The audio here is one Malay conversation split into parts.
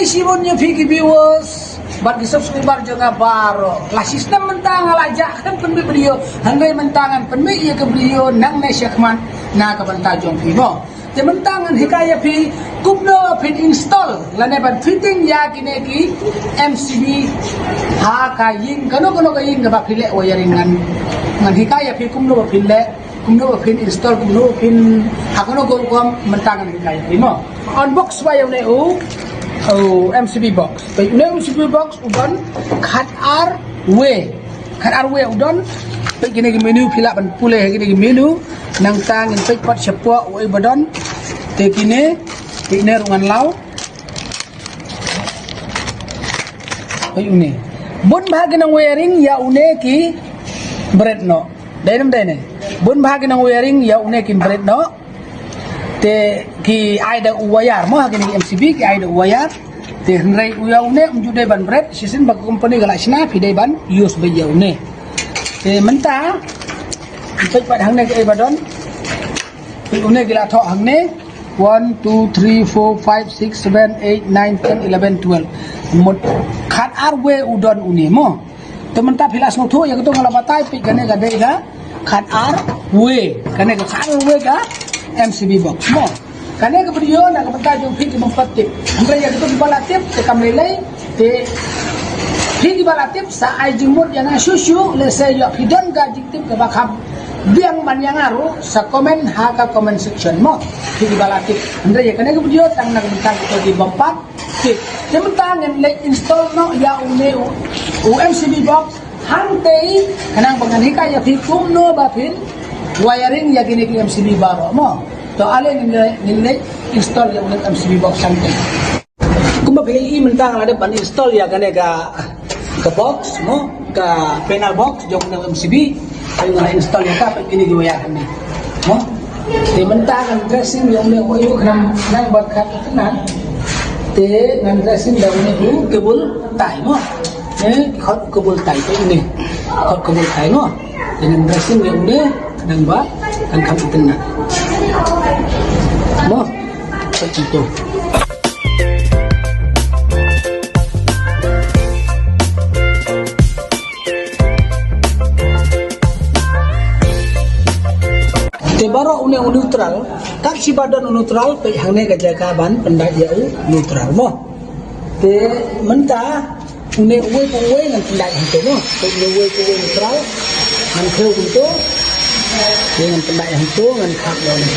isimunnya fikir viewers bagi subscriber jangan baru lah sistem mentang alajak kan penbi beliau hanggai mentangan penbi ia ke beliau nang nesyakman na ke bentajong fimo te mentangan hikaya fi kubno pin install lane ban fitting ya kineki MCB ha kaying kano kaying ga phile wiring ngan hikaya fi kubno phile kumno pin install kumno pin hakono kom mentangan hikaya fimo unbox wa yang neu MCB box. Baik, MCB box udon cut R W udon. Baik gini menu pila ban puleh gini menu nang tang in pek pot sepok we badon. Te kini rungan lau. Baik ini. Bun bahagi nang wiring ya une ki bread no. Dainam daine. Bun bahagi nang wiring ya une ki bread no. Te ki ai da wayar mo hagini MCB ki ai da wayar te hnrai uyaune unjude ban bread sisin bak company galak sina pidai ban use ba yaune te menta pek pad hangne ke badon pi une gila tho hangne 1 2 3 4 5 6 7 8 9 10 11 12 một khat arwe udon une mo te menta philas no tho ya to ngala batai pi gane ga dei ga khat arwe gane ga khat arwe ga MCB box mo kane ke video na kapenta jong fi memfatip andre ya itu dibalatip te kamlelai te fi dibalatip sa ai jimur yang susu le se yo hidon ga jiktip ke bakam biang man yang aru sa komen ha ka comment section mo fi dibalatip andre ya kane ke video tang na kapenta ko di bampat te mentang le install no ya une MCB box hante kanang panganika ya fi kumno ba pin wiring ya gini ke MCB baru mo to ale nilai install yang ulit MCB box sampai kumba pilih mentang ada ban install ya kan ke box mo ke panel box jong ng MCB ayo na install ya ka gini giwaya kan mo te mentang dressing yang ulit ko iyo nang barkat tenan te nang dressing daw ni kebul tai mo khot kebul tai to ini khot kebul tai mo dengan dressing yang ulit nang ba kan kami tenan mo begitu te baro une neutral tak si badan neutral pe hangne ka jaga ban pendak jau neutral mo te menta une uwe ngan pendak hantu mo pe uwe neutral ngan kheu kuntu dengan pendak yang tu ngan khap lo ni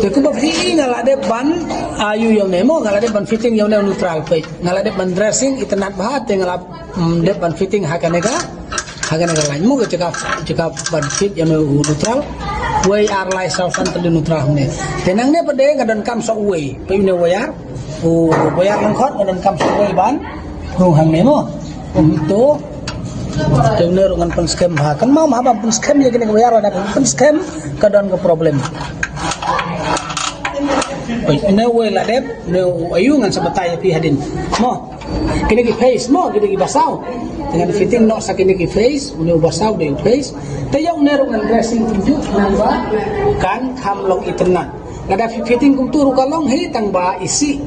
Aku beri ngalak de ban ayu yang nemo ngalak de ban fitting yang neutral pe ngalak de ban dressing itnat bahat ngalak de ban fitting hakanega lain mo ke cakap ban fit yang neutral way ar lai sau san tele neutral ne tenang ne pede ngadan kam so way pe ne wayar wayar lang khot ngadan kam so way ban ru hang ne mo itu tene rungan pen scam ha kan mau ma pen scam ya kene wayar ada pen scam kadon ke problem ne way la dep ne ayu ngan sabatai pi hadin mo kene ki face mo kene ki basau dengan fitting no sakini ki face une basau de face tayang nerong ang dressing tunjuk namba kan kamlong itena lada fitting kum turu kalong he tang ba isi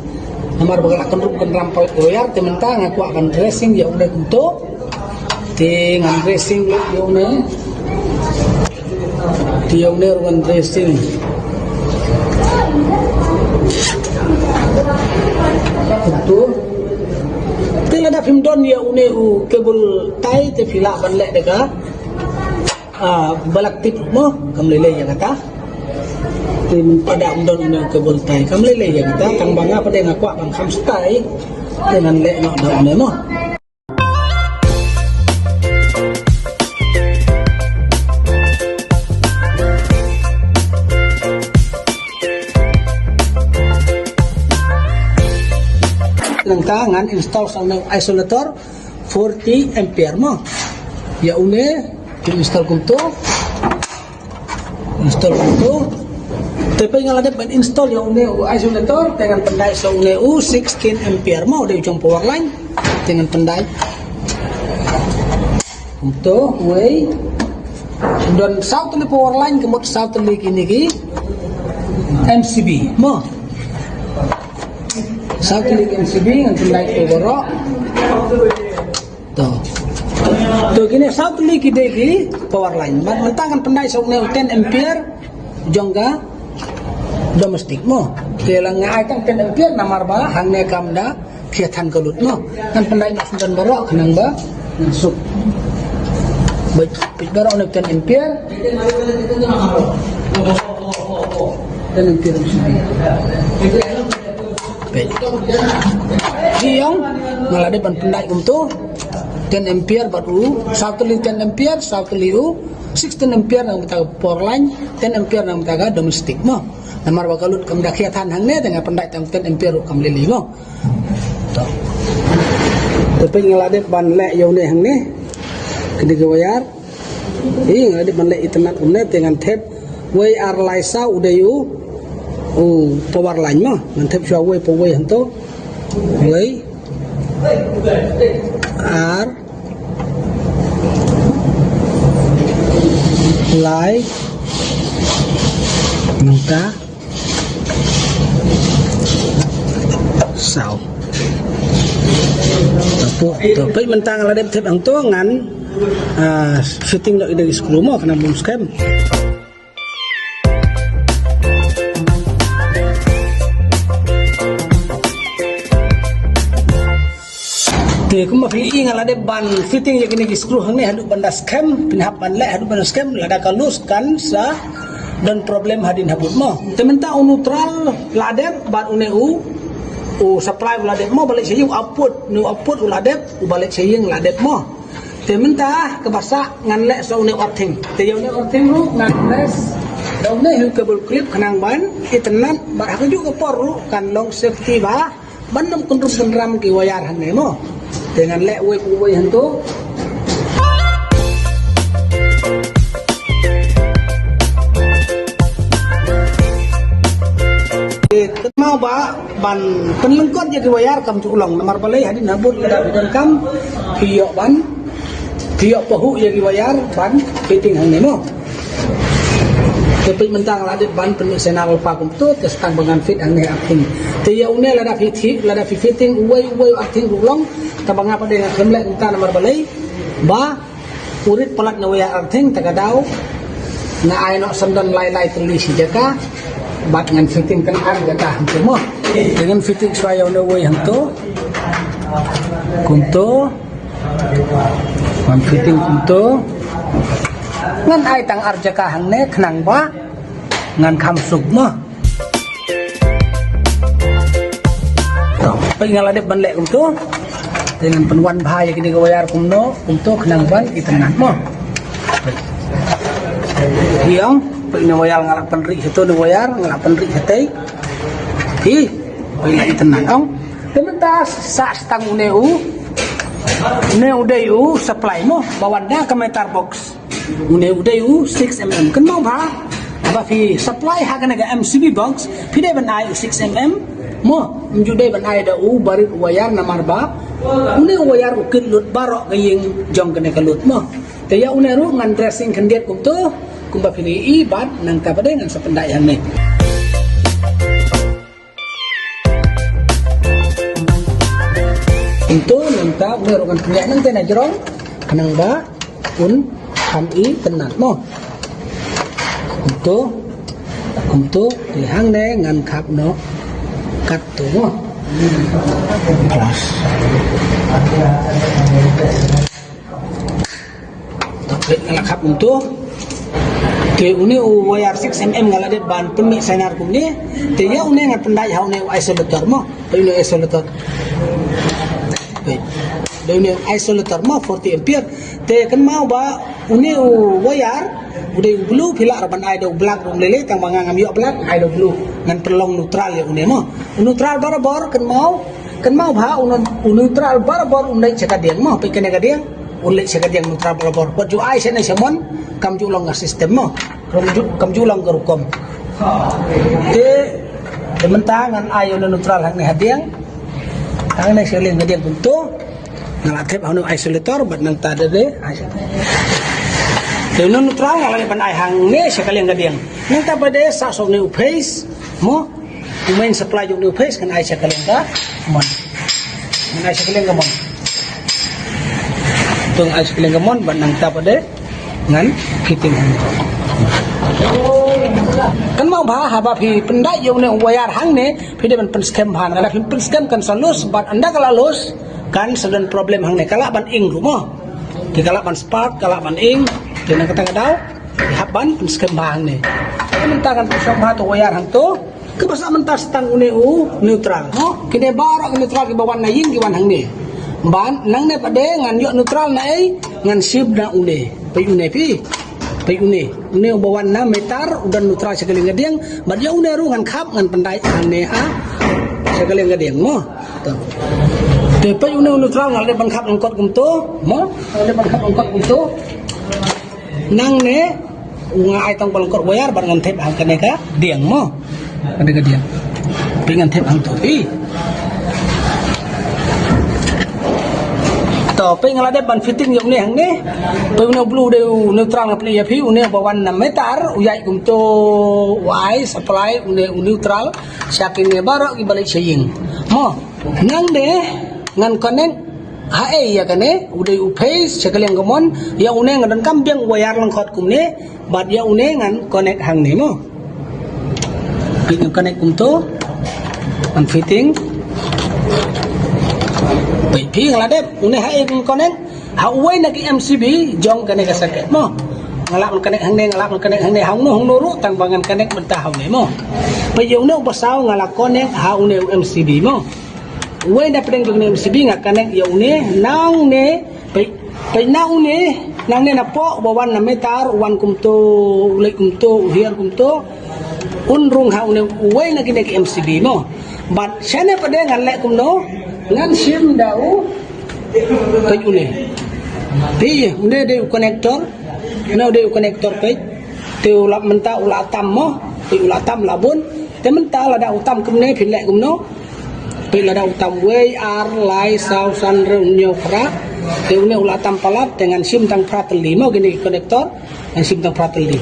namar bagala kendrum kan rampau oyar tementang aku akan dressing ya une kunto dengan dressing ya une tiang nerong dressing itu ada film don ya une kebul tai te fila ban le dega balak tip mo kamlele ya kata tim pada don une kebul tai kamlele ya kata tang banga pada ngakwa bang kham stai dengan le no da une mo nang tangan install sang isolator 40 ampere mo ya une install kunto tapi yang ada ban install ya une isolator dengan pendai so une 16 ampere mo dari ujung power line dengan pendai Untuk way dan South power line kemot South kini ki MCB mo South MCB ang tunay to boro to kini South ki degi power line mentangan pendai sa 10 ampere jongga domestik mo kelang nga itang 10 ampere namar ba hangne kamda khiathan kalut mo kan pendai nak sundan boro kanang ba masuk baru nak 10 ampere dan ampere Hiyong ngalade ban pendai untuk 10 ampere baru satu 10 ampere satu liu 16 ampere nang betaga power line 10 ampere nang betaga domestik mo namar bakalut kam dakiatan hangne tengah pendai tang 10 ampere kam lili mo tapi ngalade ban le yone hangne kini wayar ngalade ban le internet umne dengan tape wayar laisa udayu power line mo ngan tape jua way power hanto way R like minta sao tapi mentang ada tip ang to ngan fitting dari screw mo kana boom scam te kuma fi ingal ade ban fitting ya kini screw hang ne hadu banda scam pinhap ban le hadu banda scam lada kalus kan sa dan problem hadin habut mo tementa neutral ladep ban uneu supply ladep mo balik sayung output ladep balik sayung ladep mo tementa kebasa ngan le so uneu arting te uneu arting ru ngan les daun ne kabel clip kanang ban itenan bar hak juga por kan long safety ba bandam kunrum penram ki wayar hang ne mo dengan lek way hantu mau ba ban penlengkot jadi wayar kam culong nomor balai hadin habut kada bidan kam pio ban pio pahu jadi wayar ban fitting hang nemo tapi mentang ladit ban penuh senal pakum tu testang dengan fit hang ne aking tiya une lada fitting way aking ulong tabang apa dengan kemlek entah nomor balai ba urit pelat na wayar arting tagadau na ay no sandan lai tulis jaka bat ngan fitting kan jaka hantu mo dengan fitting saya na way hantu kunto man fitting kunto ngan ay tang arjaka hangne khnang ba ngan khamsuk mo to pengalade banlek kunto dengan penuan bahaya kini kawayar kumno untuk kenang ban itenat mo hiang pagna wayar ngalak penri itu ni wayar ngalak penri hatay pagna itenat ong tementas sa stang uneu dayu supply mo bawanda ka meter box uneu dayu 6mm kan mau ba apa fi supply hagana ga MCB box pide ban ay 6mm mo menjudai ban ay da barit wayar namar ba une wayar ukit lut barok gayeng jong kene kalut mo taya une ru ngan dressing kendiat kumtu kumba pili ibat nang kapade ngan sapendayan ne itu nanta une ru ngan kendiat nang tena jerong kanang ba kami tenat mo kumtu dihang ne ngan kap no kat tu mo kelas tapi ngelakap untuk ke uni wayar 6mm ngalade ban pemi senar kumni te ya uni ngat pendai hau ne isolator mo uni isolator de uni isolator mo 40 ampere te kan mau ba uni wayar udah blue pila ban ai do black rum lele tang bangangam yo black ai do blue ngan pelong neutral ya uni mo neutral barabor kan mau ba neutral barabor undai cekadiang mo pe kene kadiang ulai cekadiang neutral barabor pot ju ai sene semon kam ju long sistem mo kam ju long garukom te mentangan ayo neutral hang ne hadiang hang ne seling hadiang kuntu ngalatep hanu isolator bat nang tada de te nun neutral ngalani pan ai hang ne sekali ngadiang nang ta pada sa sok ne phase mo main supply jok ne phase kan ai sekali ka mon ai sekali ngamon tung ai sekali ngamon bat nang ta pada ngan fitting kan mau bah haba phi pendai yo ne wayar hang ne phi de man pen scam bhan ala phi pen scam kan salus bat anda kala los kan sedang problem hang ne kala ban ing rumo di kala ban spark kala ban ing di nang kata kadau haban pen scam bhan ne mentah kan pusam bah to wayar hang to ke basa mentah setang une neutral ho kene barak neutral ke bawan na ying ke wan hang ne ban nang ne pade ngan yo neutral na ai ngan sib na une pe une pi une bawan na metar udan neutral sekali ngadiang bat ya une ru ngan khap ngan pandai ane a sekali ngadiang mo te pe une neutral ngal de ban khap ngkot kum to mo de ban khap ngkot kum to nang ne nga ai tong balkot wayar ban ngan thep hang kane ka diang mo kane ka diang pe ngan thep hang to pi to pe ngalade ban fitting yok ne hang ne pe une blue de neutral ngapli ya phi une bawan na metar uyai kum to wai supply une neutral saking ne barok ki balik saying mo nang de ngan connect hae ya kane ude u phase sekali yang gamon ya une ngan kam biang wayar lang khot kum ne bat ya une ngan connect hang ne mo ping connect kum to an fitting pi ngalade une hae connect ha uai na ki MCB jong kane ka saket mo ngalak connect hang ne ngalak connect hang ne hang no ru tang bangan connect bentah hang ne mo pe yong ne pasau ngalak connect ha une MCB mo uai na pedeng jong MCB ngak connect ya une nang ne pe nang ne nang ne na po bawan na metar wan kum to ulai kum to hiar kum to unrung ha une uai na ki MCB mo bat sene pedeng ngalek kum no ngan sim dau pe une pi une de connector no de connector pe te ulap menta ula tam mo pe ula tam labun te menta la da utam kumne phin le kumno pe la da utam we ar lai sau san re nyo fra te une ula tam palat dengan sim tang prateli mo gini connector ngan sim tang prateli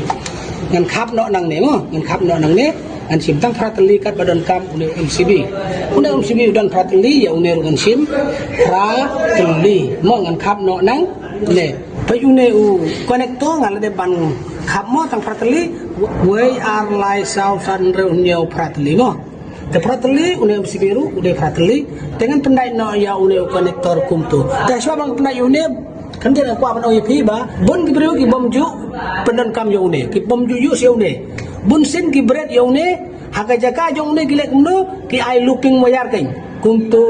ngan khap no nang ne mo ngan khap no nang ne an sim tang prateli kat badan kam une MCB udan prateli ya une rugan sim prateli mo ngan khap no nang ne pe une u connector ngal de ban khap mo tang prateli we ar lai sau san re nyo prateli mo te prateli une MCB ru ude prateli dengan pendai no ya une connector kum tu dah swa bang pendai une kan dia aku apa OIP ba bon ki brio ki bom ju pendan kam yo une ki bom ju yu se une bun sin ki bread yo ne haka jaka jong ne gilek kumno ki ai looping wayar kain kumto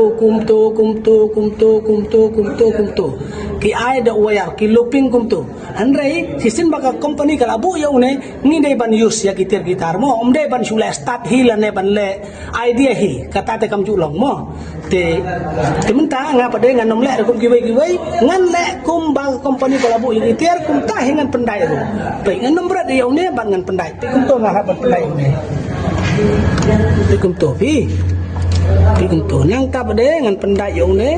ki ai da wayar ki looping kumto andrei sisin baka company kala bu yo ne ni dei ban use ya kitir gitar mo omde ban sula start hil ne ban le idea hi kata te kam ju long mo te menta nga pade ngan nom le kum giwai ngan le kum bang company kala bu kitir kum ta hingan pendai ru pe ngan nom berat yo ne ban ngan pendai te kum to nga ban pendai ne te kum to pi to nang ta bade ngan pendai yo ne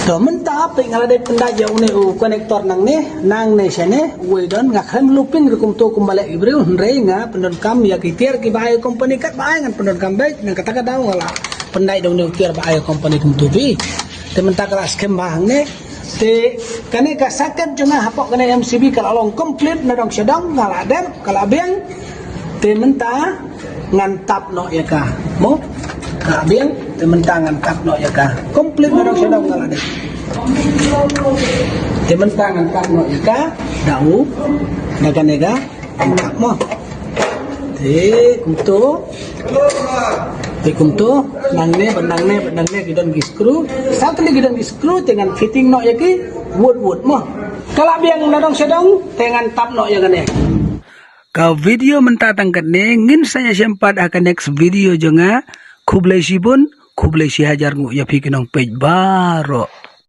to menta pe ngalade pendai yo ne u konektor nang ne sene we don ngakhem looping kum to kumbale ibreu rei nga pendon kam ya kitir ki bae company kat bae ngan pendon kam baik nang kata daw ngala pendai do ne kitir bae company kum to bi te menta kala skem bahang ne te kane ka saket jona hapok kane MCB kala long complete na dong sedang ngala dem kala beng te menta ngan tap no ya ka mo ka beng te menta ngan tap no ya ka complete na dong sedang ngala dem te menta ngan tap no ya ka dau daga nega tap mo te kumto nang ne gidon gi screw satu lagi gidon gi screw dengan fitting no ya ki wood mo kala biang nadong sedong dengan tap no ya kane ka video mentatang kane ngin saya sempat akan next video jonga kublai sibun kublai si hajar ngu ya pikinong page baro